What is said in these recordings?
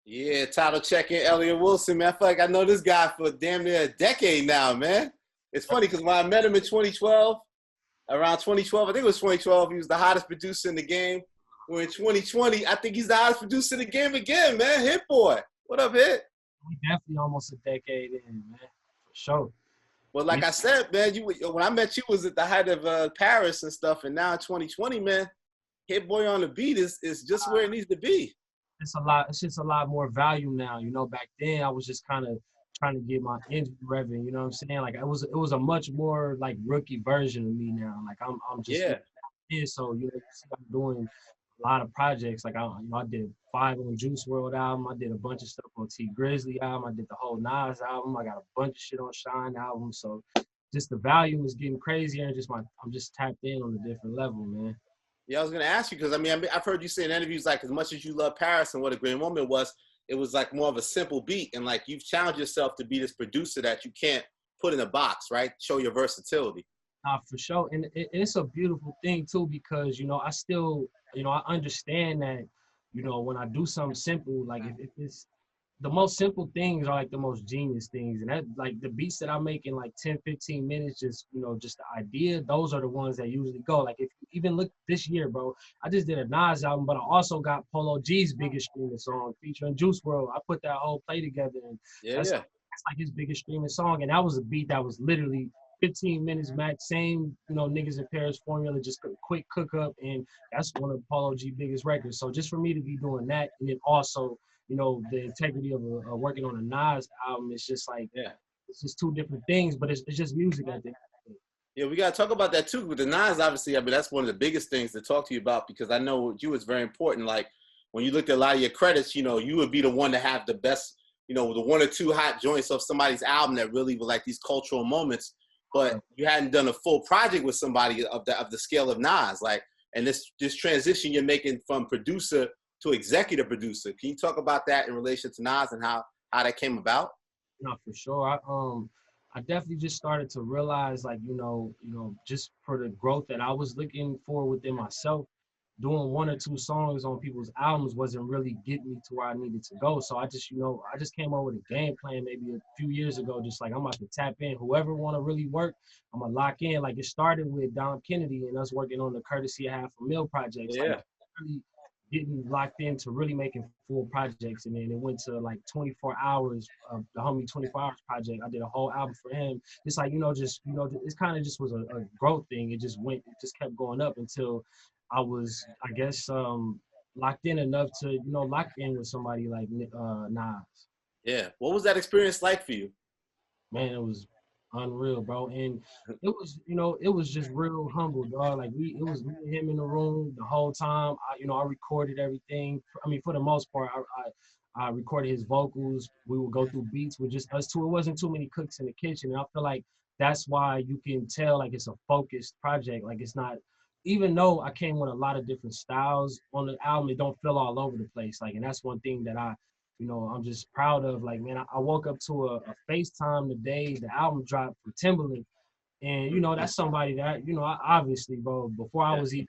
Yeah, TIDAL Check In, Elliott Wilson, man. I feel like I know this guy for damn near a decade now, man. It's funny because when I met him in 2012, around 2012, I think it was 2012, he was the hottest producer in the game. We're in 2020, I think he's the hottest producer in the game again, man. HitBoy. What up, Hit? We definitely almost a decade in, man, for sure. Well, like I said, man, when I met you was at the height of Paris and stuff, and now in 2020, man, HitBoy on the beat is just where it needs to be. It's a lot. It's just a lot more value now. You know, back then I was just kind of trying to get my engine revving. You know what I'm saying? Like it was a much more like rookie version of me now. Like I'm just so you know, I'm doing a lot of projects. Like I did 5 on Juice World album. I did a bunch of stuff on T Grizzly album. I did the whole Nas album. I got a bunch of shit on Shine album. So just the volume is getting crazier, and I'm just tapped in on a different level, man. Yeah, I was gonna ask you because I mean I've heard you say in interviews like as much as you love Paris and what a great moment was, it was like more of a simple beat, and like you've challenged yourself to be this producer that you can't put in a box, right? Show your versatility. For sure, and it's a beautiful thing too because you know I still I understand that when I do something simple, like if it's the most simple things are like the most genius things, and that like the beats that I make in like 10-15 minutes, just just the idea, those are the ones that usually go. Like if you even look this year, bro, I just did a Nas album, but I also got Polo G's biggest streaming song featuring Juice WRLD. I put that whole play together, and that's like his biggest streaming song, and that was a beat that was literally 15 minutes max, same niggas in Paris formula, just a quick cook up, and that's one of Polo G biggest records. So just for me to be doing that, and then also the integrity of working on a Nas album, is just like, it's just two different things, but it's just music at the end. Yeah, we got to talk about that too. With the Nas, obviously, I mean, that's one of the biggest things to talk to you about because I know with you it's very important. Like when you looked at a lot of your credits, you would be the one to have the best, the 1 or 2 hot joints of somebody's album that really were like these cultural moments. But you hadn't done a full project with somebody of the scale of Nas, like, and this transition you're making from producer to executive producer. Can you talk about that in relation to Nas and how that came about? No, for sure. I definitely just started to realize, like, just for the growth that I was looking for within myself, doing 1 or 2 songs on people's albums wasn't really getting me to where I needed to go. So I just came up with a game plan maybe a few years ago, just like I'm about to tap in. Whoever want to really work, I'm gonna lock in. Like it started with Dom Kennedy and us working on the Courtesy of Half a Mil projects. Yeah. Like, really getting locked into really making full projects, and then it went to like 24 hours of the homie 24 Hours project. I did a whole album for him. It's like it's kind of just was a growth thing. It just kept going up until I was, I guess, locked in enough to lock in with somebody like Nas. Yeah, what was that experience like for you? Man, it was unreal, bro. And it was, it was just real humble, dog. Like it was me and him in the room the whole time. I recorded everything. I mean, for the most part, I recorded his vocals. We would go through beats with just us two. It wasn't too many cooks in the kitchen. And I feel like that's why you can tell like it's a focused project. Like it's not, even though I came with a lot of different styles on the album, it don't feel all over the place. Like, and that's one thing that I'm just proud of. Like, man, I woke up to a FaceTime the day the album dropped from Timbaland. And, that's somebody that, I obviously, bro, before I was even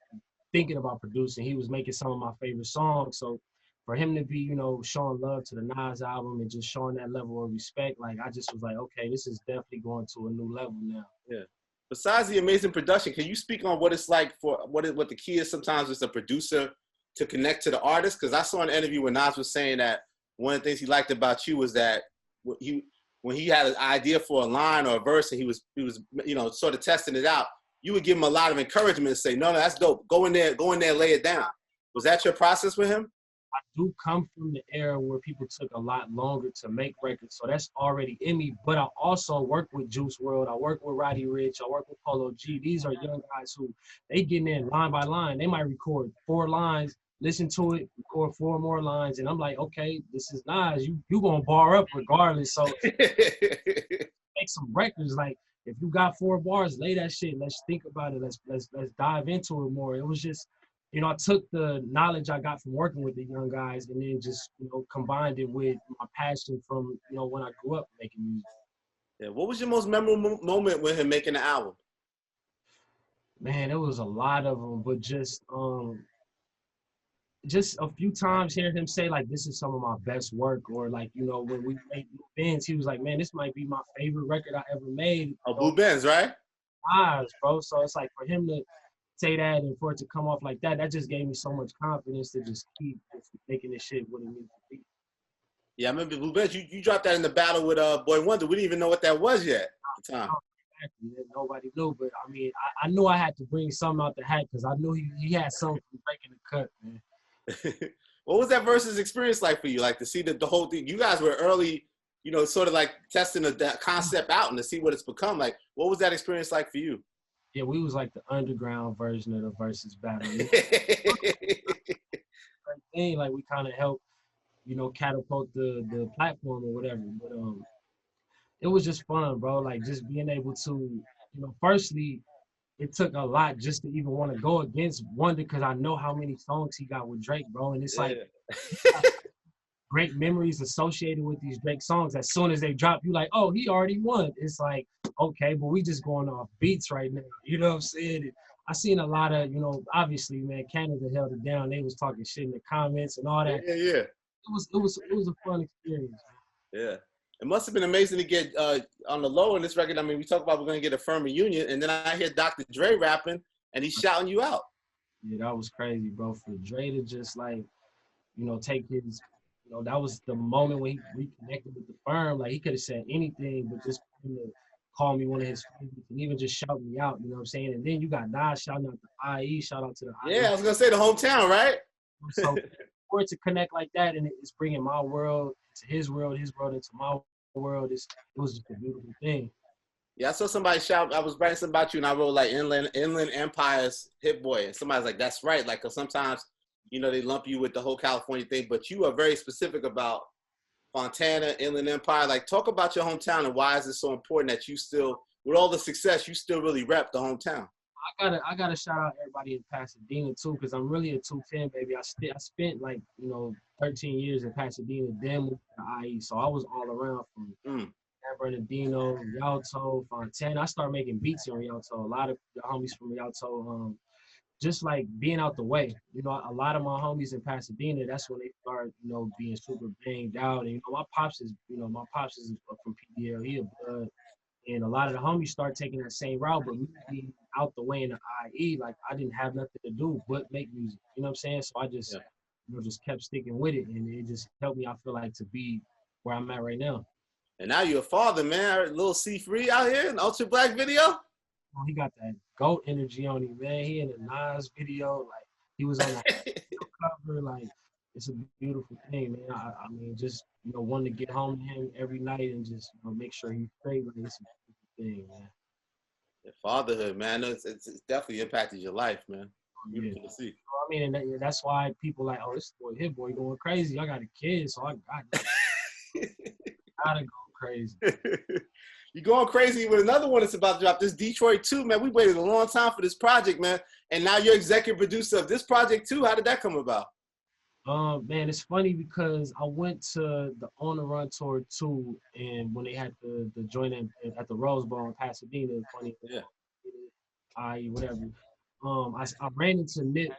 thinking about producing, he was making some of my favorite songs. So for him to be, showing love to the Nas album and just showing that level of respect, like, I just was like, okay, this is definitely going to a new level now. Yeah. Besides the amazing production, can you speak on what it's like for what the key is sometimes as a producer to connect to the artist? Because I saw an interview where Nas was saying that one of the things he liked about you was that when he had an idea for a line or a verse and he was sort of testing it out, you would give him a lot of encouragement and say, no, that's dope. Go in there, lay it down. Was that your process with him? I do come from the era where people took a lot longer to make records, so that's already in me. But I also work with Juice WRLD. I work with Roddy Ricch. I work with Polo G. These are young guys who they getting in line by line. They might record 4 lines, listen to it, record 4 more lines, and I'm like, okay, this is Nas. You gonna bar up regardless. So make some records. Like if you got 4 bars, lay that shit. Let's think about it. Let's dive into it more. It was just, I took the knowledge I got from working with the young guys and then just, combined it with my passion from, when I grew up making music. Yeah. What was your most memorable moment with him making the album? Man, it was a lot of them, but just just a few times hearing him say like, this is some of my best work, or like, you know, when we made Blue Benz, he was like, man, this might be my favorite record I ever made. You Oh, know, Blue Benz, right? eyes, bro. So it's like for him to say that and for it to come off like that, that just gave me so much confidence to just keep making this shit what it needs to be. Yeah, I remember Blue Benz. You dropped that in the battle with Boy Wonder. We didn't even know what that was yet at the time. Nobody knew, but I mean, I knew I had to bring something out the hat because I knew he had something from breaking the cut, man. What was that versus experience like for you? Like to see the whole thing. You guys were early, you know, sort of like testing that concept out and to see what it's become. Like, what was that experience like for you? Yeah, we was like the underground version of the versus battle. Thing, like we kind of helped, you know, catapult the platform or whatever. But it was just fun, bro. Like just being able to, you know, firstly, it took a lot just to even want to go against Wonder because I know how many songs he got with Drake, bro. And it's like great memories associated with these Drake songs. As soon as they drop, you like, oh, he already won. It's like, okay, but we just going off beats right now. You know what I'm saying? And I seen a lot of, you know, obviously, man, Canada held it down. They was talking shit in the comments and all that. Yeah. It was a fun experience. Yeah. It must have been amazing to get on the low on this record. I mean, we talk about we're going to get a firm reunion, and then I hear Dr. Dre rapping, and he's shouting you out. Yeah, that was crazy, bro. For Dre to just, like, you know, take his, you know, that was the moment when he reconnected with the firm. Like, he could have said anything, but just for him to call me one of his favorites and even just shout me out, you know what I'm saying? And then you got Nas shouting out the IE, shout out to the IE. Yeah, I was going to say the hometown, right? So for it to connect like that, and it's bringing my world to his world into my world, it was just a beautiful thing. Yeah, I saw somebody shout. I was writing something about you, and I wrote like Inland Empire's HitBoy, and somebody's like, "That's right." Like, cause sometimes, you know, they lump you with the whole California thing, but you are very specific about Fontana, Inland Empire. Like, talk about your hometown and why is it so important that you still, with all the success, you still really rep the hometown. I gotta shout out everybody in Pasadena too, because I'm really a 210 baby. I spent like, you know, 13 years in Pasadena, then moved to IE, so I was all around from San Bernardino, Rialto, Fontana. I started making beats in Rialto. A lot of the homies from Rialto, just like being out the way. You know, a lot of my homies in Pasadena, that's when they start, you know, being super banged out. And you know, my pops is from PDL, he a blood. And a lot of the homies start taking that same route, but me being out the way in the IE, like I didn't have nothing to do but make music. You know what I'm saying? So I just, you know, just kept sticking with it, and it just helped me. I feel like to be where I'm at right now. And now you're a father, man. A little C3 out here in Ultra Black video. Oh, he got that GOAT energy on him, man. He in the Nas video, like he was on that cover, like it's a beautiful thing, man. I mean, just, you know, wanting to get home to him every night and just, you know, make sure he's straight. Like it's a beautiful thing, man. Yeah, fatherhood, man. It's definitely impacted your life, man. Beautiful to see. I mean, and that's why people like, oh, this boy, HitBoy going crazy. I got a kid, so I gotta go crazy. You're going crazy with another one that's about to drop. This Detroit 2, man. We waited a long time for this project, man. And now you're executive producer of this project too. How did that come about? Man, it's funny because I went to the On the Run tour too, and when they had the joint at the Rose Bowl in Pasadena, funny, whatever. I ran into Nip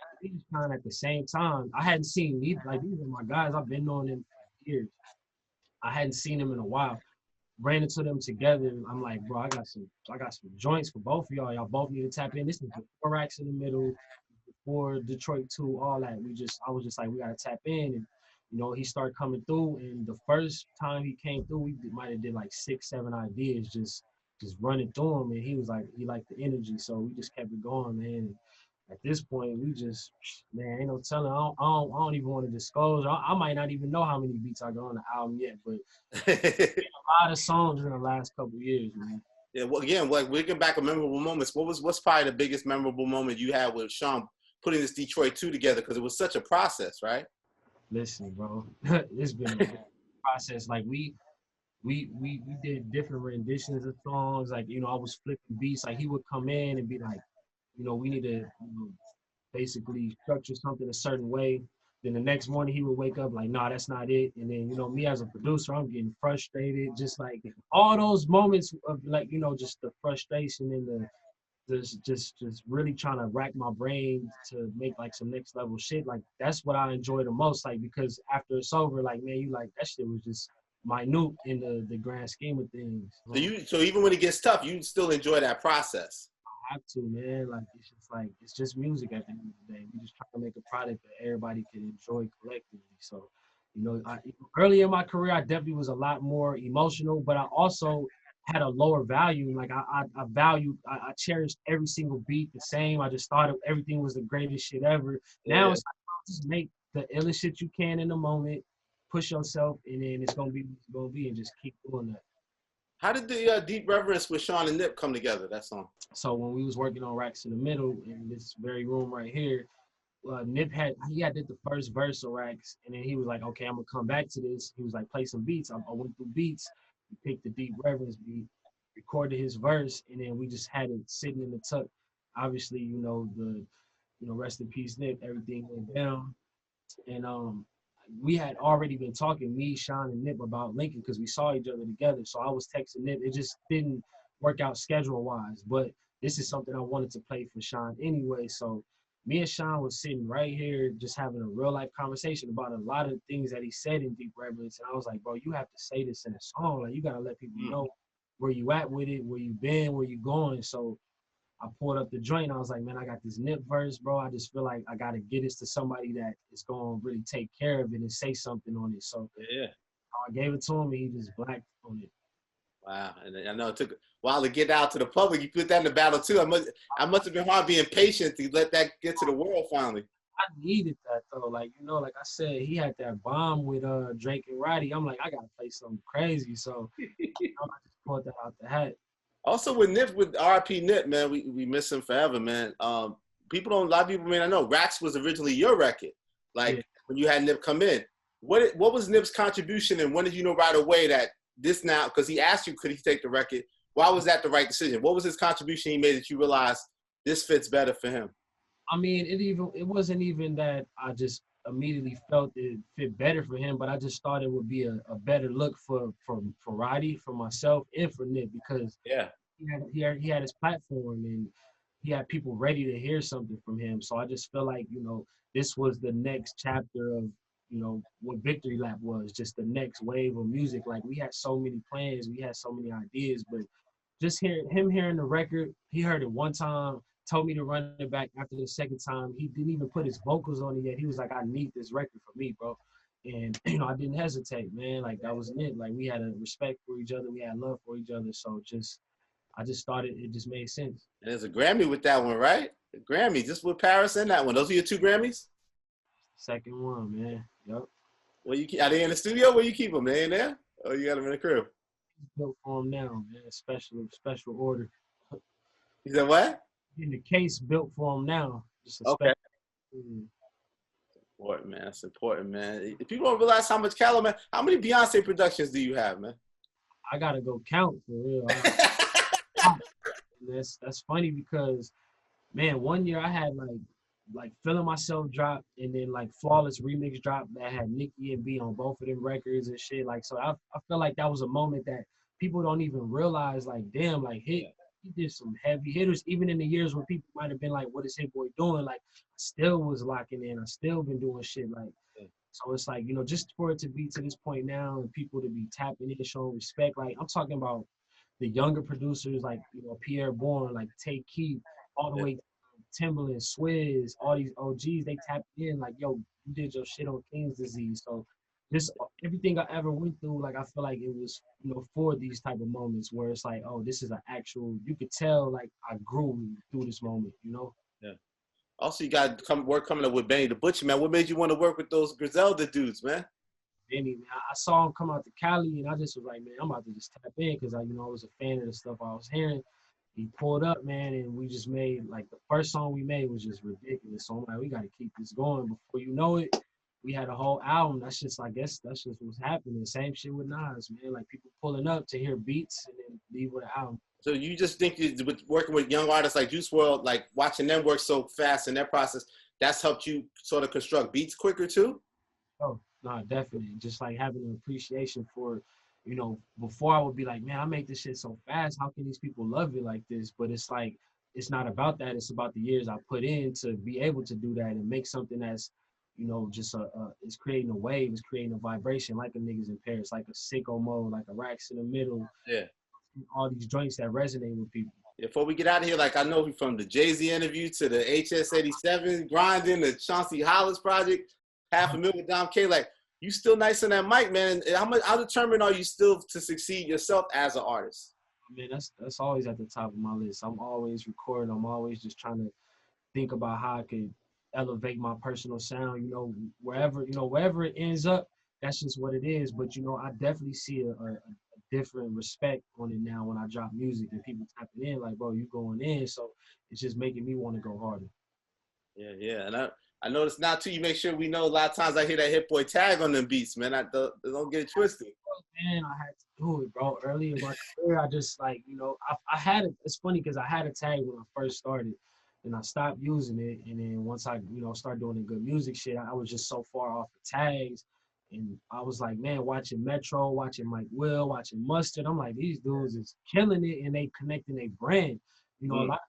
kind of at the same time. I hadn't seen these, like, these are my guys. I've been knowing them for years. I hadn't seen them in a while. Ran into them together. I'm like, bro, I got some joints for both of y'all. Y'all both need to tap in. This is 4 Rackz in the middle. For Detroit 2, all that. I was just like, we gotta tap in, and you know, he started coming through. And the first time he came through, we might have did like 6, 7 ideas, just running through him, and he was like, he liked the energy, so we just kept it going, man. At this point, we just, man, ain't no telling. I don't even want to disclose. I might not even know how many beats I got on the album yet, but a lot of songs in the last couple of years, man. Yeah, well, again, like looking back at memorable moments, what's probably the biggest memorable moment you had with Sean putting this Detroit 2 together, because it was such a process, right? Listen, bro, it's been a process. Like we did different renditions of songs. Like, you know, I was flipping beats. Like he would come in and be like, you know, we need to, you know, basically structure something a certain way. Then the next morning he would wake up like, nah, that's not it. And then, you know, me as a producer, I'm getting frustrated. Just like all those moments of, like, you know, just the frustration and just really trying to rack my brain to make like some next level shit. Like that's what I enjoy the most. Like because after it's over, like man, you like that shit was just minute in the grand scheme of things. So even when it gets tough, you still enjoy that process. I have to, man. Like it's just music at the end of the day. We just trying to make a product that everybody can enjoy collectively. So, early in my career, I definitely was a lot more emotional, but I also had a lower value. Like I cherished every single beat the same. I just thought everything was the greatest shit ever. Now it's like, just make the illest shit you can in the moment, push yourself, and then it's gonna be what it's gonna be, and just keep doing that. How did the Deep Reverence with Sean and Nip come together, that song? So when we was working on Rackz in the Middle in this very room right here, Nip had did the first verse of Rackz, and then he was like, okay, I'm gonna come back to this. He was like, play some beats. I went through beats, we picked the Deep Reverence beat, recorded his verse, and then we just had it sitting in the tuck. Obviously, rest in peace, Nip. Everything went down, and we had already been talking, me, Sean, and Nip, about Lincoln because we saw each other together. So I was texting Nip. It just didn't work out schedule-wise, but this is something I wanted to play for Sean anyway. So me and Sean was sitting right here just having a real-life conversation about a lot of things that he said in Deep Reverence. And I was like, bro, you have to say this in a song. Like, you got to let people know where you at with it, where you been, where you going. So I pulled up the joint. I was like, man, I got this Nip verse, bro. I just feel like I got to get this to somebody that is going to really take care of it and say something on it. So I gave it to him, and he just blacked on it. Wow. And I know it took a while to get out to the public. You put that in the battle, too. I must have been hard being patient to let that get to the world finally. I needed that, though. Like I said, he had that bomb with Drake and Roddy. I'm like, I got to play something crazy. So I just pulled that out the hat. Also with Nip, with RP Nip, man, we miss him forever, man. A lot of people may not know, Rackz was originally your record. Like when you had Nip come in. What was Nip's contribution, and when did you know right away that this now, because he asked you, could he take the record? Why was that the right decision? What was his contribution he made that you realized this fits better for him? I mean, it wasn't even that I just immediately felt it fit better for him, but I just thought it would be a better look for Roddy, for myself, and for Nip, because he had his platform and he had people ready to hear something from him. So I just feel like, this was the next chapter of, what Victory Lap was, just the next wave of music. Like we had so many plans, we had so many ideas, but just hearing the record, he heard it one time, told me to run it back after the second time. He didn't even put his vocals on it yet. He was like, I need this record for me, bro. And, I didn't hesitate, man. Like, that was it. Like, we had a respect for each other. We had love for each other. So I just thought it just made sense. And there's a Grammy with that one, right? A Grammy, just with Paris and that one. Those are your two Grammys? Second one, man. Yep. Are they in the studio? Where you keep them? They in there? Or you got them in the crib? Built for them now, man. Special order. You said what? In the case built for them now. Just okay. Important, man. That's important, man. If people don't realize how much Callum, man, how many Beyonce productions do you have, man? I gotta go count for real. That's funny because, man, one year I had like Feeling Myself drop, and then like Flawless remix drop that had Nicki and B on both of them records and shit. Like, so I feel like that was a moment that people don't even realize. Like, damn, like he did some heavy hitters, even in the years when people might have been like, what is HitBoy doing? Like, I still was locking in. I still been doing shit. Like, so it's like, just for it to be to this point now and people to be tapping in, showing respect. Like, I'm talking about the younger producers, like, Pierre Bourne, like Take Keith, all the way to Timbaland, Swizz, all these OGs, they tapped in like, yo, you did your shit on King's Disease. So just everything I ever went through, like, I feel like it was, for these type of moments where it's like, oh, this is an actual, you could tell, like, I grew through this moment, Yeah. Also, you got work coming up with Benny the Butcher, man. What made you want to work with those Griselda dudes, man? Benny, man, I saw him come out to Cali, and I just was like, man, I'm about to just tap in because I was a fan of the stuff I was hearing. He pulled up, man, and we just made, like, the first song we made was just ridiculous. So I'm like, we got to keep this going. Before you know it, we had a whole album. That's just, I guess, that's just what's happening. Same shit with Nas, man. Like, people pulling up to hear beats and then leave with an album. So you just think with working with young artists like Juice WRLD, like watching them work so fast in their process, that's helped you sort of construct beats quicker too? Oh, no, definitely. Just like having an appreciation for, before I would be like, man, I make this shit so fast. How can these people love it like this? But it's like it's not about that. It's about the years I put in to be able to do that and make something that's, you know, just it's creating a wave, it's creating a vibration like a niggas in Paris, like a sicko mode, like a Rackz in the middle, Yeah. all these joints that resonate with people. Before we get out of here, like I know from the Jay-Z interview to the HS87 grinding, the Chauncey Hollis project, $500,000 with Dom K, like you still nice on that mic, man. How determined are you still to succeed yourself as an artist? I mean, that's always at the top of my list. I'm always recording. I'm always just trying to think about how I could elevate my personal sound. You know, wherever it ends up, that's just what it is. But you know, I definitely see a different respect on it now when I drop music and people tapping in like, bro, you going in. So it's just making me want to go harder. Yeah. And I noticed now too, you make sure we know a lot of times I hear that HitBoy tag on them beats, man. I don't get it twisted. Man, I had to do it, bro. Early in my career, I just like, you know, I had it. It's funny because I had a tag when I first started and I stopped using it. And then once I, you know, started doing the good music shit, I was just so far off the tags. And I was like, man, watching Metro, watching Mike Will, watching Mustard. I'm like, these dudes is killing it and they connecting their brand. You know, a lot.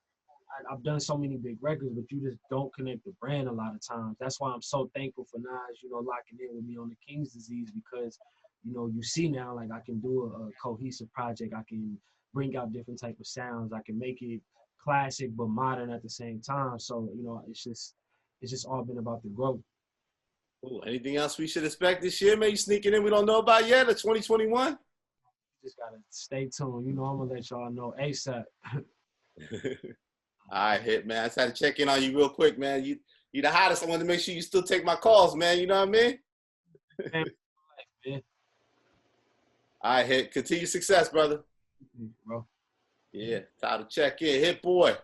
I've done so many big records, but you just don't connect the brand a lot of times. That's why I'm so thankful for Nas, you know, locking in with me on the King's Disease because, you know, you see now, like I can do a cohesive project. I can bring out different type of sounds. I can make it classic but modern at the same time. So, you know, it's just all been about the growth. Ooh, anything else we should expect this year? Maybe sneaking in we don't know about yet, or 2021? Just gotta stay tuned. You know, I'm gonna let y'all know ASAP. All right, Hit, man. I just had to check in on you real quick, man. You the hottest. I wanted to make sure you still take my calls, man. You know what I mean? Man. All right, Hit. Continue success, brother. Bro. Yeah, TIDAL Check In. HitBoy.